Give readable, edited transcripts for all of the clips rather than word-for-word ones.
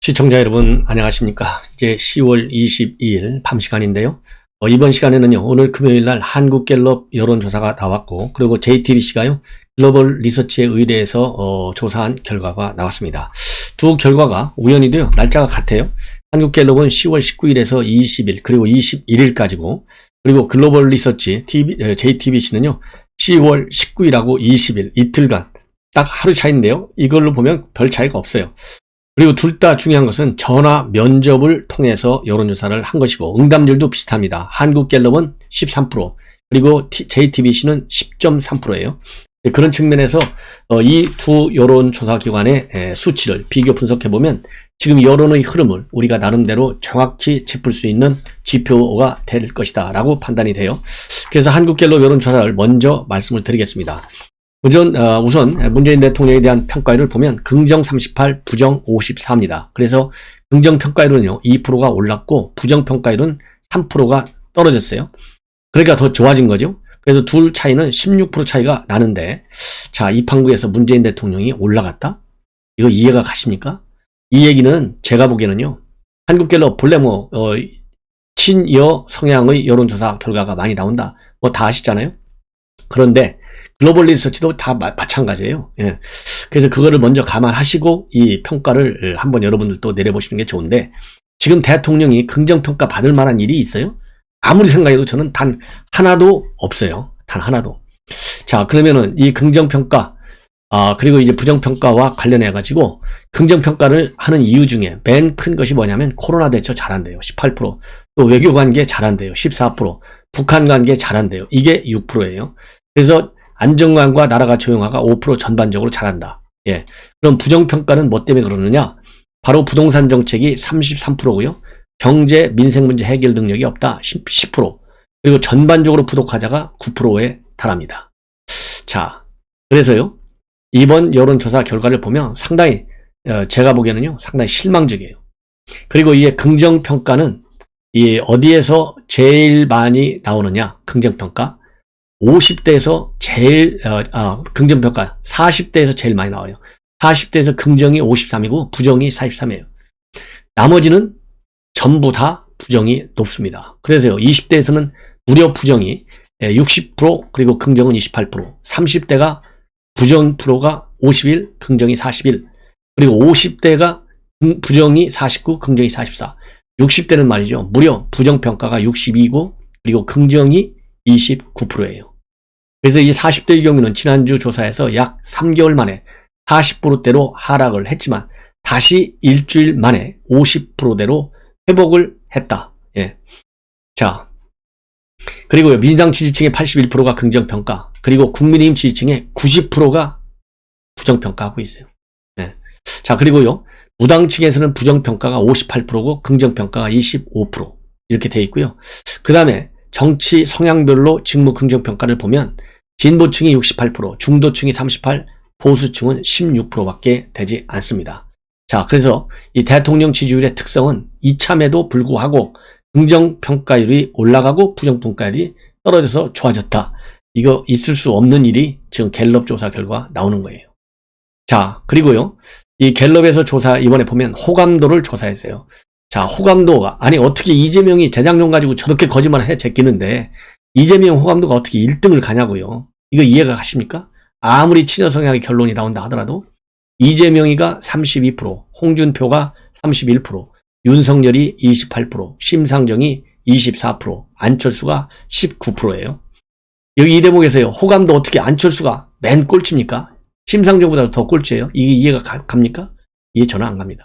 시청자 여러분 안녕하십니까. 이제 10월 22일 밤 시간인데요. 이번 시간에는요, 오늘 금요일날 한국갤럽 여론조사가 나왔고, 그리고 JTBC가요 글로벌 리서치에 의뢰해서 조사한 결과가 나왔습니다. 두 결과가 우연히도요 날짜가 같아요. 한국갤럽은 10월 19일에서 20일 그리고 21일까지고, 그리고 글로벌 리서치 JTBC는요 10월 19일하고 20일 이틀간 딱 하루 차이인데요, 이걸로 보면 별 차이가 없어요. 그리고 둘 다 중요한 것은 전화 면접을 통해서 여론조사를 한 것이고, 응답률도 비슷합니다. 한국갤럽은 13%, 그리고 JTBC는 10.3%예요. 그런 측면에서 이 두 여론조사 기관의 수치를 비교 분석해보면 지금 여론의 흐름을 우리가 나름대로 정확히 짚을 수 있는 지표가 될 것이다 라고 판단이 돼요. 그래서 한국갤럽 여론조사를 먼저 말씀을 드리겠습니다. 우선 문재인 대통령에 대한 평가율을 보면 긍정 38, 부정 54입니다. 그래서 긍정 평가율은요 2%가 올랐고, 부정 평가율은 3%가 떨어졌어요. 그러니까 더 좋아진 거죠. 그래서 둘 차이는 16% 차이가 나는데, 자, 이 판국에서 문재인 대통령이 올라갔다? 이거 이해가 가십니까? 이 얘기는 제가 보기에는요, 한국갤럽 본래 친여 성향의 여론조사 결과가 많이 나온다, 다 아시잖아요. 그런데 글로벌 리서치도 다 마찬가지예요. 예. 그래서 그거를 먼저 감안하시고 이 평가를 한번 여러분들도 내려보시는 게 좋은데, 지금 대통령이 긍정평가 받을 만한 일이 있어요? 아무리 생각해도 저는 단 하나도 없어요. 단 하나도. 자, 그러면은 이 긍정평가, 그리고 이제 부정평가와 관련해가지고 긍정평가를 하는 이유 중에 맨 큰 것이 뭐냐면 코로나 대처 잘한대요. 18%. 또 외교관계 잘한대요. 14%. 북한관계 잘한대요. 이게 6%예요. 그래서 안정감과 나라가 조용하가 5% 전반적으로 잘한다. 예. 그럼 부정평가는 뭐 때문에 그러느냐? 바로 부동산 정책이 33%고요. 경제, 민생 문제 해결 능력이 없다. 10%. 그리고 전반적으로 부독하자가 9%에 달합니다. 자, 그래서요, 이번 여론조사 결과를 보면 상당히, 제가 보기에는요, 상당히 실망적이에요. 그리고 이게 긍정평가는 어디에서 제일 많이 나오느냐? 긍정평가. 50대에서 제일 긍정평가 40대에서 제일 많이 나와요. 40대에서 긍정이 53이고 부정이 43이에요. 나머지는 전부 다 부정이 높습니다. 그래서요 20대에서는 무려 부정이 60%, 그리고 긍정은 28%, 30대가 부정 프로가 51, 긍정이 41, 그리고 50대가 부정이 49, 긍정이 44, 60대는 말이죠, 무려 부정평가가 62고 그리고 긍정이 29%예요. 그래서 이 40대의 경우는 지난주 조사에서 약 3개월 만에 40%대로 하락을 했지만 다시 일주일 만에 50%대로 회복을 했다. 예. 자, 그리고요, 민주당 지지층의 81%가 긍정평가, 그리고 국민의힘 지지층의 90%가 부정평가하고 있어요. 예. 자, 그리고요, 무당층에서는 부정평가가 58%고 긍정평가가 25% 이렇게 돼 있고요. 그 다음에 정치 성향별로 직무 긍정평가를 보면 진보층이 68%, 중도층이 38%, 보수층은 16%밖에 되지 않습니다. 자, 그래서 이 대통령 지지율의 특성은 이참에도 불구하고 긍정평가율이 올라가고 부정평가율이 떨어져서 좋아졌다. 이거 있을 수 없는 일이 지금 갤럽 조사 결과 나오는 거예요. 자, 그리고요, 이 갤럽에서 조사 이번에 보면 호감도를 조사했어요. 자, 호감도가, 아니 어떻게 이재명이 대장동 가지고 저렇게 거짓말을 해 제끼는데 이재명 호감도가 어떻게 1등을 가냐고요. 이거 이해가 가십니까? 아무리 친여 성향의 결론이 나온다 하더라도 이재명이가 32%, 홍준표가 31%, 윤석열이 28%, 심상정이 24%, 안철수가 19%예요. 여기 이 대목에서요, 호감도 어떻게 안철수가 맨 꼴찌입니까? 심상정보다 더 꼴찌예요. 이게 이해가 갑니까? 이해 전혀 안 갑니다.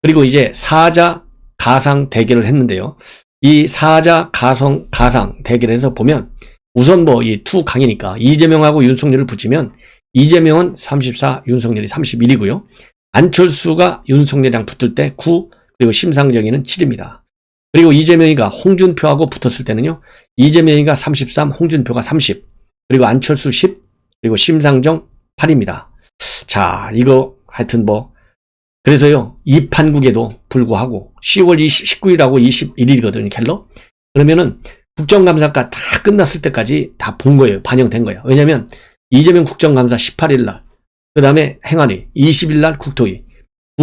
그리고 이제 사자 가상 대결을 했는데요. 이 사자 가상 대결에서 보면 우선 이 투 강이니까 이재명하고 윤석열을 붙이면 이재명은 34, 윤석열이 31이고요. 안철수가 윤석열이랑 붙을 때 9, 그리고 심상정이는 7입니다. 그리고 이재명이가 홍준표하고 붙었을 때는요, 이재명이가 33, 홍준표가 30, 그리고 안철수 10, 그리고 심상정 8입니다. 자, 이거 하여튼 그래서요, 이 판국에도 불구하고 10월 19일하고 21일이거든요, 갤럽. 그러면은 국정감사가 다 끝났을 때까지 다 본 거예요. 반영된 거예요. 왜냐면 이재명 국정감사 18일 날, 그 다음에 행안위 20일 날 국토위,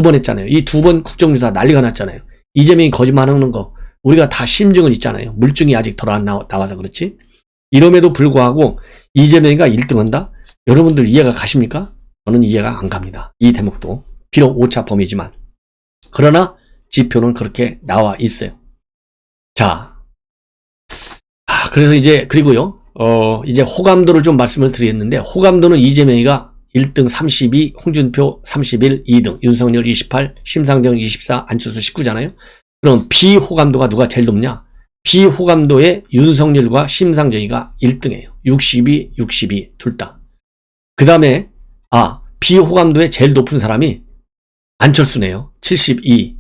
2번 했잖아요. 이 2번 국정조사 난리가 났잖아요. 이재명이 거짓말하는 거 우리가 다 심증은 있잖아요. 물증이 아직 덜 안 나와서 그렇지. 이럼에도 불구하고 이재명이가 1등한다? 여러분들 이해가 가십니까? 저는 이해가 안 갑니다. 이 대목도 비록 오차 범위지만 그러나 지표는 그렇게 나와 있어요. 자, 그래서 이제 그리고요. 이제 호감도를 좀 말씀을 드리겠는데 호감도는 이재명이가 1등 32, 홍준표 31, 2등, 윤석열 28, 심상정 24, 안철수 19잖아요. 그럼 비호감도가 누가 제일 높냐? 비호감도의 윤석열과 심상정이가 1등이에요. 62, 62 둘 다. 그 다음에 비호감도의 제일 높은 사람이 안철수네요. 72.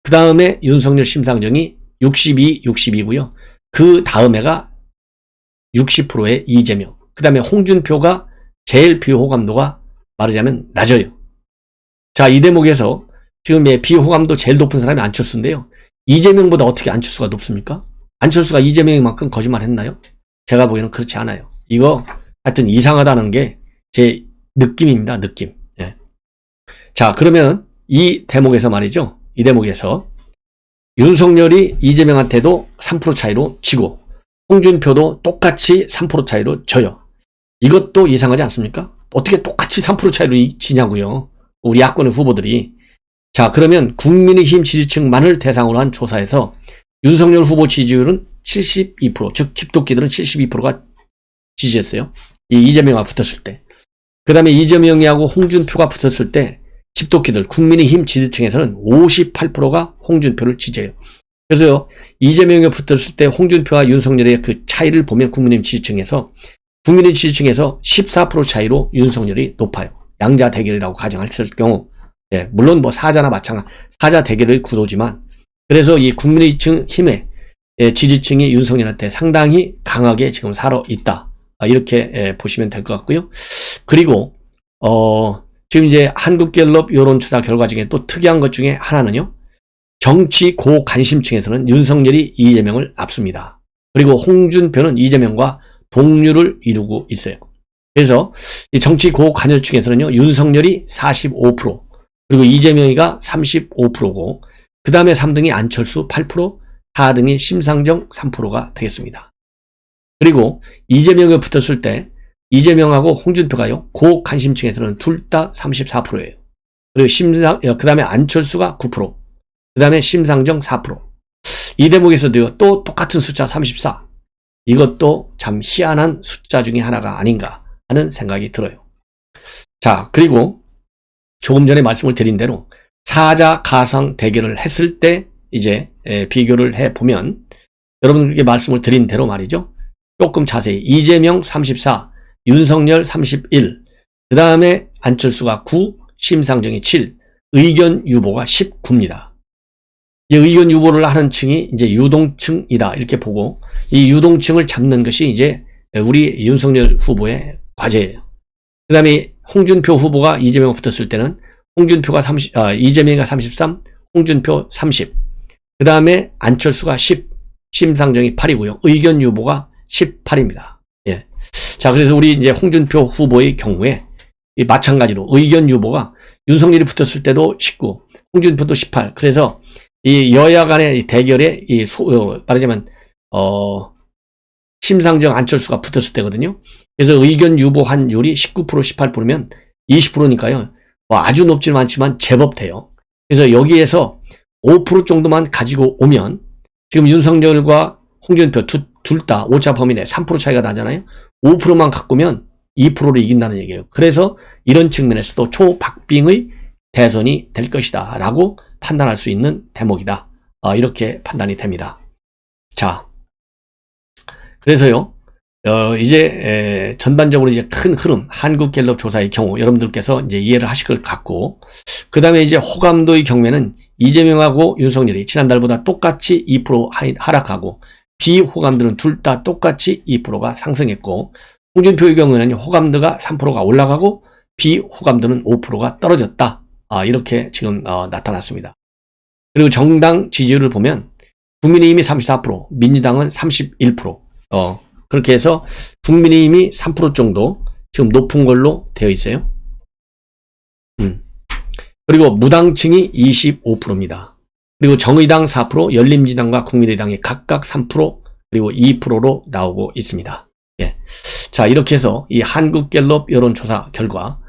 그 다음에 윤석열, 심상정이 62, 62고요. 그 다음에가 60%의 이재명. 그 다음에 홍준표가 제일 비호감도가 말하자면 낮아요. 자, 이 대목에서 지금 비호감도 제일 높은 사람이 안철수인데요. 이재명보다 어떻게 안철수가 높습니까? 안철수가 이재명만큼 거짓말 했나요? 제가 보기에는 그렇지 않아요. 이거 하여튼 이상하다는 게 제 느낌입니다. 느낌. 예. 자, 그러면 이 대목에서 말이죠. 이 대목에서 윤석열이 이재명한테도 3% 차이로 지고 홍준표도 똑같이 3% 차이로 져요. 이것도 이상하지 않습니까? 어떻게 똑같이 3% 차이로 지냐고요. 우리 야권의 후보들이. 자, 그러면 국민의힘 지지층만을 대상으로 한 조사에서 윤석열 후보 지지율은 72%, 즉 집도끼들은 72%가 지지했어요. 이 이재명과 붙었을 때. 그 다음에 이재명이하고 홍준표가 붙었을 때 집도끼들 국민의힘 지지층에서는 58%가 홍준표를 지지해요. 그래서 이재명이 붙었을 때 홍준표와 윤석열의 그 차이를 보면 국민의힘 지지층에서 14% 차이로 윤석열이 높아요. 양자 대결이라고 가정했을 경우, 예, 물론 뭐 사자나 마찬가지, 사자 대결의 구도지만, 그래서 이 국민의힘의 지지층이 윤석열한테 상당히 강하게 지금 살아 있다. 이렇게 보시면 될 것 같고요. 그리고 지금 이제 한국갤럽 여론조사 결과 중에 또 특이한 것 중에 하나는요. 정치 고관심층에서는 윤석열이 이재명을 앞섭니다. 그리고 홍준표는 이재명과 동률을 이루고 있어요. 그래서 이 정치 고관여층에서는요. 윤석열이 45%, 그리고 이재명이가 35%고 그 다음에 3등이 안철수 8%, 4등이 심상정 3%가 되겠습니다. 그리고 이재명이 붙었을 때 이재명하고 홍준표가요. 고관심층에서는 둘 다 34%예요. 그리고 그 다음에 안철수가 9%, 그 다음에 심상정 4%. 이 대목에서도요. 또 똑같은 숫자 34. 이것도 참 희한한 숫자 중에 하나가 아닌가 하는 생각이 들어요. 자, 그리고 조금 전에 말씀을 드린 대로 사자 가상 대결을 했을 때 이제 비교를 해보면 여러분들께 말씀을 드린 대로 말이죠. 조금 자세히 이재명 34, 윤석열 31, 그 다음에 안철수가 9, 심상정이 7, 의견 유보가 19입니다. 이 의견 유보를 하는 층이 이제 유동층이다 이렇게 보고 이 유동층을 잡는 것이 이제 우리 윤석열 후보의 과제예요. 그 다음에 홍준표 후보가 이재명 붙었을 때는 홍준표가 이재명이가 33, 홍준표 30, 그 다음에 안철수가 10, 심상정이 8이고요. 의견 유보가 18입니다. 예. 자, 그래서 우리 이제 홍준표 후보의 경우에 이 마찬가지로 의견 유보가 윤석열이 붙었을 때도 19, 홍준표도 18. 그래서 이 여야 간의 대결에 말하자면 심상정 안철수가 붙었을 때거든요. 그래서 의견 유보 환율이 19%, 18%면 20%니까요. 아주 높지는 않지만 제법 돼요. 그래서 여기에서 5% 정도만 가지고 오면 지금 윤석열과 홍준표 둘 다 오차 범위 내 3% 차이가 나잖아요. 5%만 갖고 오면 2%를 이긴다는 얘기예요. 그래서 이런 측면에서도 초박빙의 대선이 될 것이다 라고 판단할 수 있는 대목이다. 이렇게 판단이 됩니다. 자, 그래서요. 이제 전반적으로 이제 큰 흐름 한국갤럽 조사의 경우 여러분들께서 이제 이해를 하실 것 같고, 그 다음에 이제 호감도의 경우에는 이재명하고 윤석열이 지난달보다 똑같이 2% 하락하고 비호감도는 둘 다 똑같이 2%가 상승했고, 홍준표의 경우에는 호감도가 3%가 올라가고 비호감도는 5%가 떨어졌다. 이렇게 지금 나타났습니다. 그리고 정당 지지율을 보면 국민의힘이 34%, 민주당은 31%. 그렇게 해서 국민의힘이 3% 정도 지금 높은 걸로 되어 있어요. 그리고 무당층이 25%입니다. 그리고 정의당 4%, 열린민주당과 국민의당이 각각 3%, 그리고 2%로 나오고 있습니다. 예. 자, 이렇게 해서 이 한국갤럽 여론조사 결과,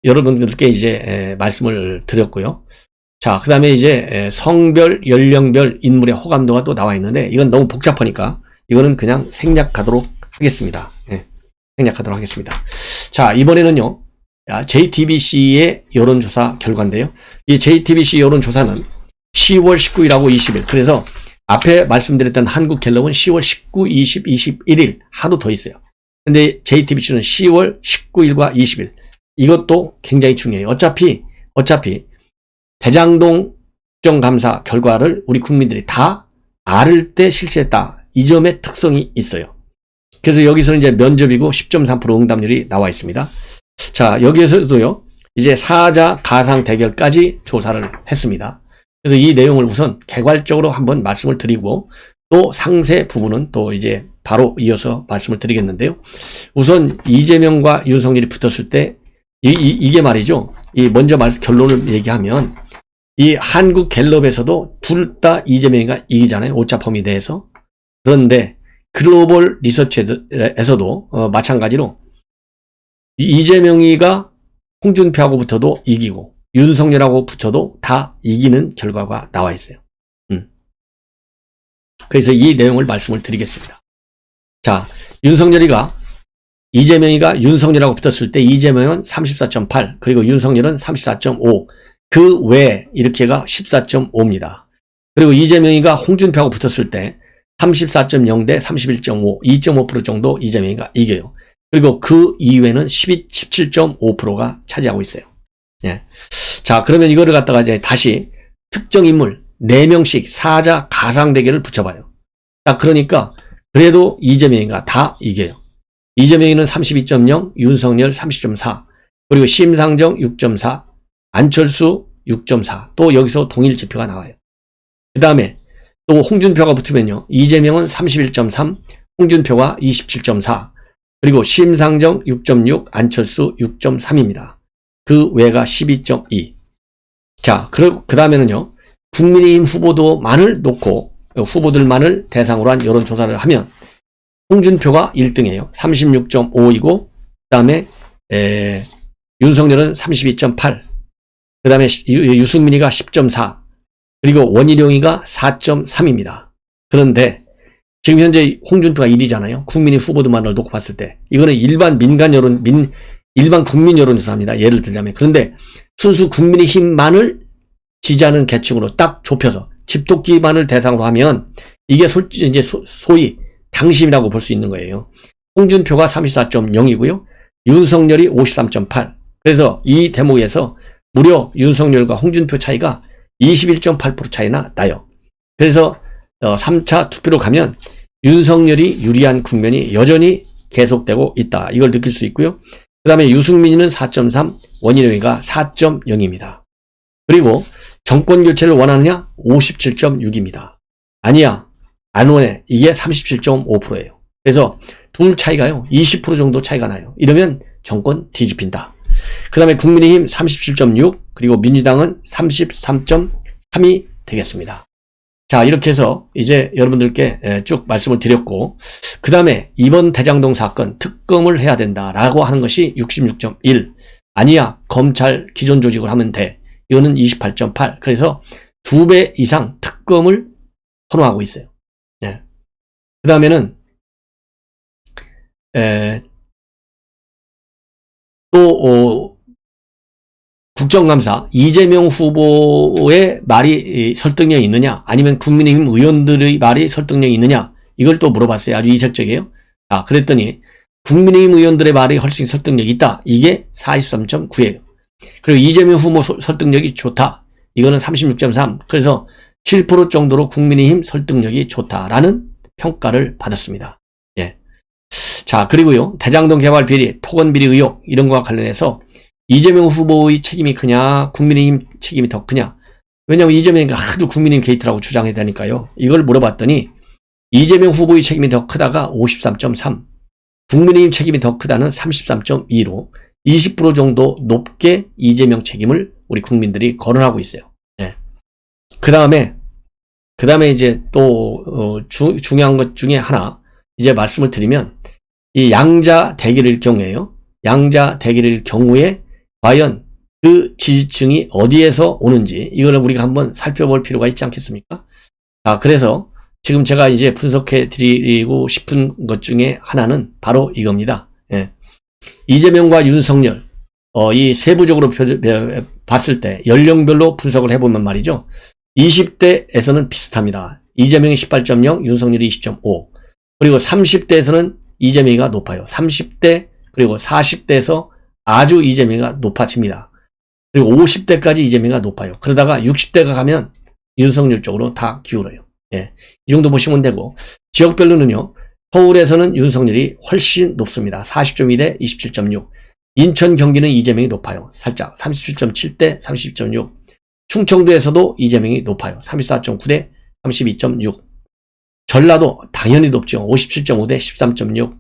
여러분들께 이제 말씀을 드렸고요. 자, 그 다음에 이제 성별, 연령별 인물의 호감도가 또 나와 있는데, 이건 너무 복잡하니까, 이거는 그냥 생략하도록 하겠습니다. 예. 생략하도록 하겠습니다. 자, 이번에는요, JTBC의 여론조사 결과인데요. 이 JTBC 여론조사는 10월 19일하고 20일. 그래서 앞에 말씀드렸던 한국갤럽은 10월 19, 20, 21일 하루 더 있어요. 근데 JTBC는 10월 19일과 20일. 이것도 굉장히 중요해요. 어차피 대장동 국정감사 결과를 우리 국민들이 다 알을 때 실시했다. 이 점의 특성이 있어요. 그래서 여기서는 이제 면접이고 10.3% 응답률이 나와 있습니다. 자, 여기에서도요, 이제 사자 가상 대결까지 조사를 했습니다. 그래서 이 내용을 우선 개괄적으로 한번 말씀을 드리고, 또 상세 부분은 또 이제 바로 이어서 말씀을 드리겠는데요. 우선 이재명과 윤석열이 붙었을 때, 이게 말이죠. 먼저 결론을 얘기하면, 이 한국갤럽에서도 둘 다 이재명이가 이기잖아요. 오차 범위 내에서. 그런데 글로벌 리서치에서도 마찬가지로 이재명이가 홍준표하고 붙어도 이기고 윤석열하고 붙여도 다 이기는 결과가 나와 있어요. 그래서 이 내용을 말씀을 드리겠습니다. 자, 이재명이가 윤석열하고 붙었을 때 이재명은 34.8, 그리고 윤석열은 34.5, 그 외 이렇게가 14.5입니다. 그리고 이재명이가 홍준표하고 붙었을 때 34.0 대 31.5, 2.5% 정도 이재명이가 이겨요. 그리고 그 이외는 17.5%가 차지하고 있어요. 예. 자, 그러면 이거를 갖다가 이제 다시 특정 인물 4명씩 사자 가상 대결을 붙여봐요. 딱 그러니까 그래도 이재명이가 다 이겨요. 이재명이는 32.0, 윤석열 30.4, 그리고 심상정 6.4, 안철수 6.4, 또 여기서 동일 지표가 나와요. 그 다음에 또 홍준표가 붙으면요, 이재명은 31.3, 홍준표가 27.4, 그리고 심상정 6.6, 안철수 6.3입니다. 그 외가 12.2. 자, 그 다음에는요, 국민의힘 후보들만을 놓고, 후보들만을 대상으로 한 여론조사를 하면, 홍준표가 1등이에요. 36.5이고, 그 다음에, 윤석열은 32.8, 그 다음에 유승민이가 10.4, 그리고 원희룡이가 4.3입니다. 그런데, 지금 현재 홍준표가 1위잖아요. 국민의 후보들만을 놓고 봤을 때. 이거는 일반 일반 국민 여론조사입니다. 예를 들자면. 그런데 순수 국민의힘만을 지지하는 계층으로 딱 좁혀서 집토끼만을 대상으로 하면 이게 이제 소위 당심이라고 볼 수 있는 거예요. 홍준표가 34.0이고요. 윤석열이 53.8. 그래서 이 대목에서 무려 윤석열과 홍준표 차이가 21.8% 차이나 나요. 그래서 3차 투표로 가면 윤석열이 유리한 국면이 여전히 계속되고 있다. 이걸 느낄 수 있고요. 그 다음에 유승민이는 4.3, 원희룡이가 4.0입니다. 그리고 정권 교체를 원하느냐? 57.6입니다. 아니야, 안 원해. 이게 37.5%예요. 그래서 둘 차이가요, 20% 정도 차이가 나요. 이러면 정권 뒤집힌다. 그 다음에 국민의힘 37.6, 그리고 민주당은 33.3이 되겠습니다. 자, 이렇게 해서 이제 여러분들께 쭉 말씀을 드렸고, 그 다음에 이번 대장동 사건 특검을 해야 된다라고 하는 것이 66.1. 아니야, 검찰 기존 조직을 하면 돼. 이거는 28.8. 그래서 2배 이상 특검을 선호하고 있어요. 네. 그 다음에는 또 국정감사, 이재명 후보의 말이 설득력이 있느냐, 아니면 국민의힘 의원들의 말이 설득력이 있느냐, 이걸 또 물어봤어요. 아주 이색적이에요. 아, 그랬더니 국민의힘 의원들의 말이 훨씬 설득력이 있다. 이게 43.9예요. 그리고 이재명 후보 설득력이 좋다. 이거는 36.3. 그래서 7% 정도로 국민의힘 설득력이 좋다라는 평가를 받았습니다. 예. 자, 그리고요, 대장동 개발 비리, 토건 비리 의혹 이런 거와 관련해서 이재명 후보의 책임이 크냐, 국민의힘 책임이 더 크냐. 왜냐하면 이재명이 하도 국민의힘 게이트라고 주장해야 되니까요. 이걸 물어봤더니 이재명 후보의 책임이 더 크다가 53.3, 국민의힘 책임이 더 크다는 33.2로 20% 정도 높게 이재명 책임을 우리 국민들이 거론하고 있어요. 예. 그 다음에 이제 또 중요한 것 중에 하나 이제 말씀을 드리면 이 양자 대결일 경우에요. 양자 대결일 경우에 과연 그 지지층이 어디에서 오는지 이거를 우리가 한번 살펴볼 필요가 있지 않겠습니까? 자, 그래서 지금 제가 이제 분석해 드리고 싶은 것 중에 하나는 바로 이겁니다. 예. 이재명과 윤석열 이 세부적으로 봤을 때 연령별로 분석을 해보면 말이죠. 20대에서는 비슷합니다. 이재명이 18.0, 윤석열이 20.5. 그리고 30대에서는 이재명이가 높아요. 30대 그리고 40대에서 아주 이재명이가 높아집니다. 그리고 50대까지 이재명이가 높아요. 그러다가 60대가 가면 윤석열 쪽으로 다 기울어요. 예. 이 정도 보시면 되고 지역별로는요. 서울에서는 윤석열이 훨씬 높습니다. 40.2대 27.6. 인천 경기는 이재명이 높아요. 살짝 37.7대 32.6. 충청도에서도 이재명이 높아요. 34.9대 32.6. 전라도 당연히 높죠. 57.5대 13.6.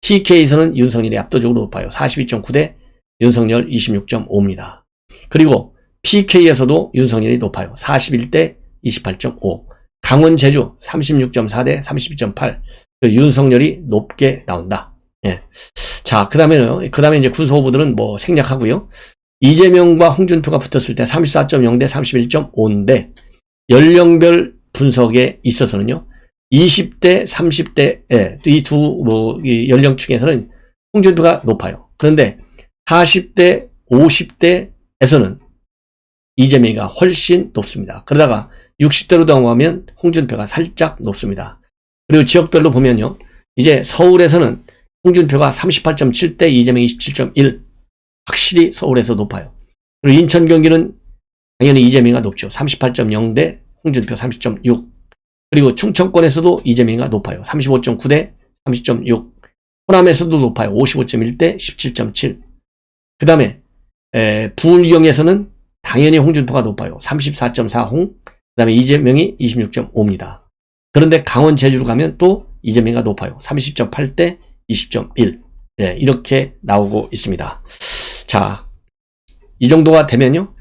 TK에서는 윤석열이 압도적으로 높아요. 42.9대 윤석열 26.5입니다. 그리고 PK에서도 윤석열이 높아요. 41대 28.5. 강원 제주 36.4대 32.8. 윤석열이 높게 나온다. 예. 자, 그 다음에 이제 군소 후보들은 뭐 생략하고요. 이재명과 홍준표가 붙었을 때 34.0대 31.5인데 연령별 분석에 있어서는요. 20대, 30대 이 두 연령층에서는 홍준표가 높아요. 그런데 40대, 50대에서는 이재명이가 훨씬 높습니다. 그러다가 60대로 넘어가면 홍준표가 살짝 높습니다. 그리고 지역별로 보면요. 이제 서울에서는 홍준표가 38.7대 이재명이 27.1. 확실히 서울에서 높아요. 그리고 인천 경기는 당연히 이재명이가 높죠. 38.0대 홍준표 30.6. 그리고 충청권에서도 이재명이가 높아요. 35.9대 30.6. 호남에서도 높아요. 55.1대 17.7. 그 다음에 부울경에서는 당연히 홍준표가 높아요. 34.4홍. 그 다음에 이재명이 26.5입니다. 그런데 강원 제주로 가면 또 이재명이가 높아요. 30.8대 20.1. 네, 이렇게 나오고 있습니다. 자, 이 정도가 되면요.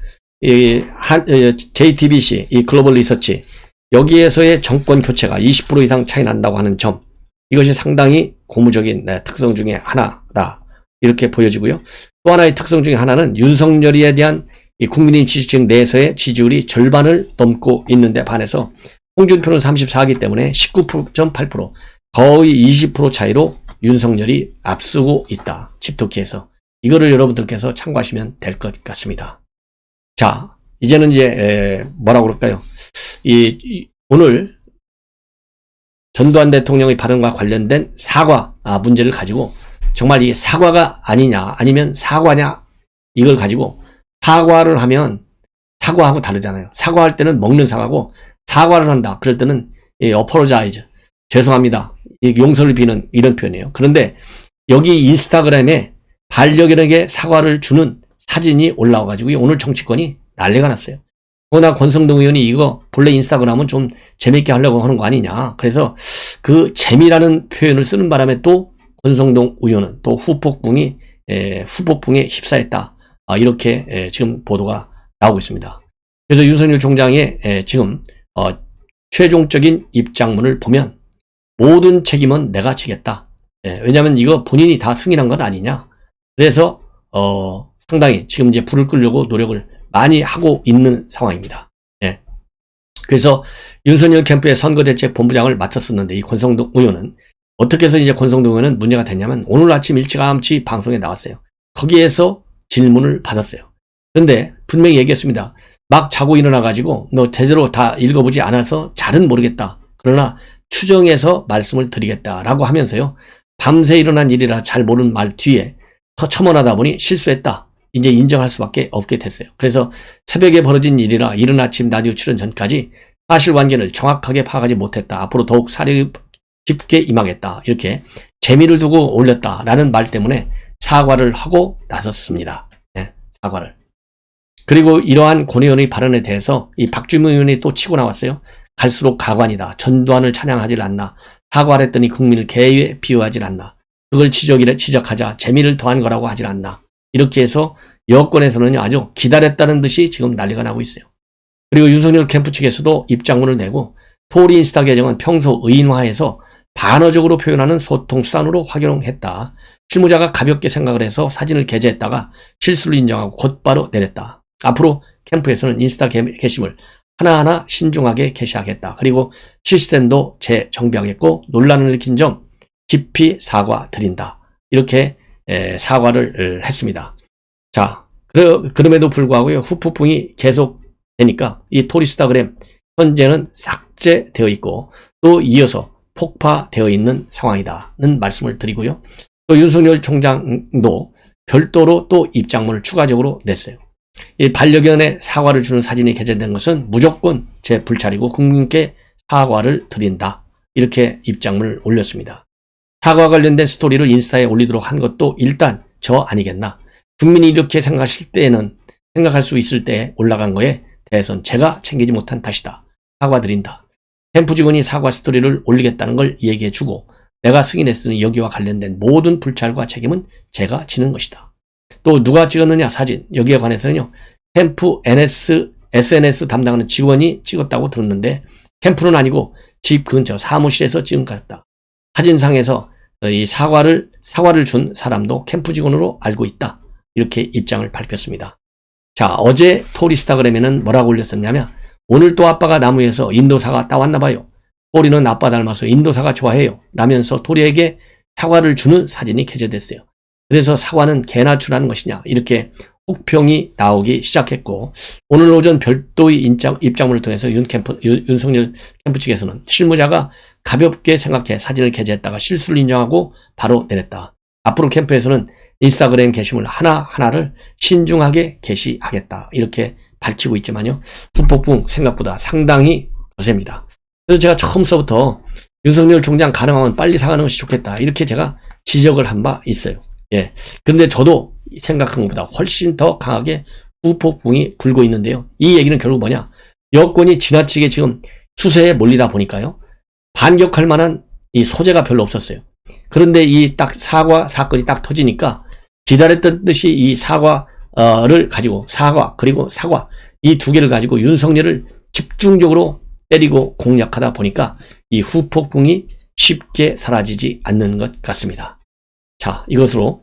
JTBC, 이 글로벌 리서치, 여기에서의 정권 교체가 20% 이상 차이 난다고 하는 점, 이것이 상당히 고무적인 특성 중에 하나다. 이렇게 보여지고요. 또 하나의 특성 중에 하나는 윤석열에 대한 이 국민의 지지층 내에서의 지지율이 절반을 넘고 있는데 반해서 홍준표는 34이기 때문에 19.8%, 거의 20% 차이로 윤석열이 앞서고 있다. 칩토키에서. 이거를 여러분들께서 참고하시면 될 것 같습니다. 자, 이제는 이제 뭐라고 그럴까요? 오늘 전두환 대통령의 발언과 관련된 사과 문제를 가지고 정말 이 사과가 아니냐 아니면 사과냐 이걸 가지고 사과를 하면 사과하고 다르잖아요. 사과할 때는 먹는 사과고 사과를 한다. 그럴 때는 apologize. 죄송합니다. 용서를 비는 이런 표현이에요. 그런데 여기 인스타그램에 반려견에게 사과를 주는 사진이 올라와가지고 오늘 정치권이 난리가 났어요. 그러나 권성동 의원이 이거 본래 인스타그램은 좀 재밌게 하려고 하는 거 아니냐. 그래서 그 재미라는 표현을 쓰는 바람에 또 권성동 의원은 또 후폭풍에 휩싸였다. 이렇게 지금 보도가 나오고 있습니다. 그래서 윤석열 총장의 지금 최종적인 입장문을 보면 모든 책임은 내가 지겠다. 왜냐하면 이거 본인이 다 승인한 건 아니냐. 그래서 상당히 지금 이제 불을 끄려고 노력을 많이 하고 있는 상황입니다. 그래서 윤석열 캠프의 선거대책본부장을 맡았었는데 이 권성동 의원은 어떻게 해서 이제 권성동 의원은 문제가 됐냐면 오늘 아침 일찌감치 방송에 나왔어요. 거기에서 질문을 받았어요. 그런데 분명히 얘기했습니다. 막 자고 일어나가지고 너 제대로 다 읽어보지 않아서 잘은 모르겠다. 그러나 추정해서 말씀을 드리겠다라고 하면서요. 밤새 일어난 일이라 잘 모르는 말 뒤에 첨언하다 보니 실수했다. 이제 인정할 수밖에 없게 됐어요. 그래서 새벽에 벌어진 일이라 이른 아침 라디오 출연 전까지 사실관계를 정확하게 파악하지 못했다. 앞으로 더욱 사려 깊게 임하겠다. 이렇게 재미를 두고 올렸다라는 말 때문에 사과를 하고 나섰습니다. 사과를. 그리고 이러한 권 의원의 발언에 대해서 이 박주민 의원이 또 치고 나왔어요. 갈수록 가관이다. 전두환을 찬양하질 않나. 사과를 했더니 국민을 개에 비유하질 않나. 그걸 지적하자 재미를 더한 거라고 하질 않나. 이렇게 해서 여권에서는 아주 기다렸다는 듯이 지금 난리가 나고 있어요. 그리고 윤석열 캠프 측에서도 입장문을 내고 토리 인스타 계정은 평소 의인화해서 반어적으로 표현하는 소통수단으로 활용했다. 실무자가 가볍게 생각을 해서 사진을 게재했다가 실수를 인정하고 곧바로 내렸다. 앞으로 캠프에서는 인스타 게시물 하나하나 신중하게 게시하겠다. 그리고 시스템도 재정비하겠고 논란을 일으킨 점 깊이 사과드린다. 이렇게 사과를 했습니다. 자, 그럼에도 불구하고요. 후폭풍이 계속되니까 이 토리스타그램 현재는 삭제되어 있고 또 이어서 폭파되어 있는 상황이다는 말씀을 드리고요. 또 윤석열 총장도 별도로 또 입장문을 추가적으로 냈어요. 이 반려견에 사과를 주는 사진이 게재된 것은 무조건 제 불찰이고 국민께 사과를 드린다. 이렇게 입장문을 올렸습니다. 사과 관련된 스토리를 인스타에 올리도록 한 것도 일단 저 아니겠나. 국민이 이렇게 생각할 수 있을 때 올라간 거에 대해서는 제가 챙기지 못한 탓이다. 사과드린다. 캠프 직원이 사과 스토리를 올리겠다는 걸 얘기해주고 내가 승인했으니 여기와 관련된 모든 불찰과 책임은 제가 지는 것이다. 또 누가 찍었느냐 사진 여기에 관해서는요. 캠프 SNS 담당하는 직원이 찍었다고 들었는데 캠프는 아니고 집 근처 사무실에서 찍은 것 같다. 사진상에서 이 사과를 준 사람도 캠프 직원으로 알고 있다. 이렇게 입장을 밝혔습니다. 자, 어제 토리스타그램에는 뭐라고 올렸었냐면 오늘 또 아빠가 나무에서 인도사가 따왔나 봐요. 토리는 아빠 닮아서 인도사가 좋아해요. 라면서 토리에게 사과를 주는 사진이 게재됐어요. 그래서 사과는 개나 주라는 것이냐 이렇게 혹평이 나오기 시작했고 오늘 오전 별도의 입장문을 통해서 윤석열 캠프 측에서는 실무자가 가볍게 생각해 사진을 게재했다가 실수를 인정하고 바로 내렸다. 앞으로 캠프에서는 인스타그램 게시물 하나하나를 신중하게 게시하겠다. 이렇게 밝히고 있지만요. 후폭풍 생각보다 상당히 거셉니다. 그래서 제가 처음서부터 윤석열 총장 가능하면 빨리 사과하는 것이 좋겠다. 이렇게 제가 지적을 한 바 있어요. 예. 근데 저도 생각한 것보다 훨씬 더 강하게 후폭풍이 불고 있는데요. 이 얘기는 결국 뭐냐. 여권이 지나치게 지금 수세에 몰리다 보니까요. 반격할 만한 이 소재가 별로 없었어요. 그런데 이 딱 사과 사건이 딱 터지니까 기다렸던 듯이 이 사과를 가지고 그리고 사과 이 두 개를 가지고 윤석열을 집중적으로 때리고 공략하다 보니까 이 후폭풍이 쉽게 사라지지 않는 것 같습니다. 자, 이것으로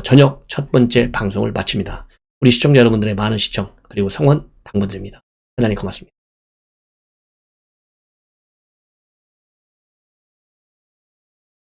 저녁 첫 번째 방송을 마칩니다. 우리 시청자 여러분들의 많은 시청 그리고 성원 당부드립니다. 대단히 고맙습니다.